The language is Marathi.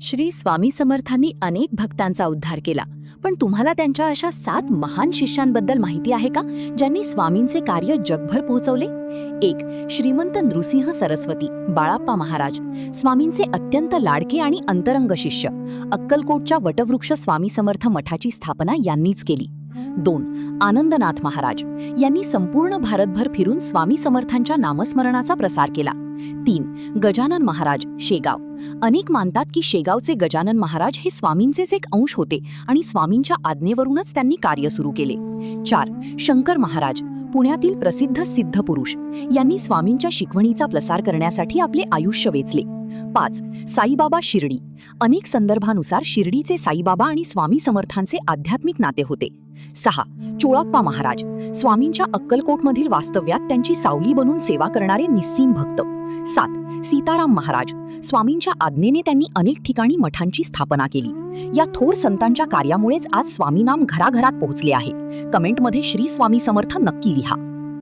श्री स्वामी समर्थांनी अनेक भक्तांचा उद्धार केला, पण तुम्हाला त्यांच्या अशा 7 महान शिष्यांबद्दल माहिती आहे का, ज्यांनी स्वामींचे कार्य जगभर पोहोचवले? 1. श्रीमंत नृसिंह सरस्वती बाळाप्पा महाराज, स्वामींचे अत्यंत लाडके आणि अंतरंग शिष्य. अक्कलकोटच्या वटवृक्ष स्वामी समर्थ मठाची स्थापना यांनीच केली. 2. आनंदनाथ महाराज, यांनी संपूर्ण भारतभर फिरून स्वामी समर्थांच्या नामस्मरणाचा प्रसार केला. 3. गजानन महाराज शेगाव, अनेक मानतात की शेगावचे गजानन महाराज हे स्वामींचेच एक अंश होते आणि स्वामींच्या आज्ञेवरूनच त्यांनी कार्य सुरू केले. 4. शंकर महाराज, पुण्यातील प्रसिद्ध सिद्धपुरुष, यांनी स्वामींच्या शिकवणीचा प्रसार करण्यासाठी आपले आयुष्य वेचले. 5. साईबाबा शिर्डी, अनेक संदर्भानुसार शिर्डीचे साईबाबा आणि स्वामी समर्थांचे आध्यात्मिक नाते होते. 6. चोळप्पा महाराज, स्वामींच्या अक्कलकोटमधील वास्तव्यात त्यांची सावली बनून सेवा करणारे निस्सीम भक्त. 7. सीताराम महाराज, स्वामींच्या आज्ञेने त्यांनी अनेक ठिकाणी मठांची स्थापना केली. या थोर संतांच्या कार्यामुळेच आज स्वामी नाम घराघरात पोहोचले आहे. कमेंटमध्ये श्री स्वामी समर्थ नक्की लिहा.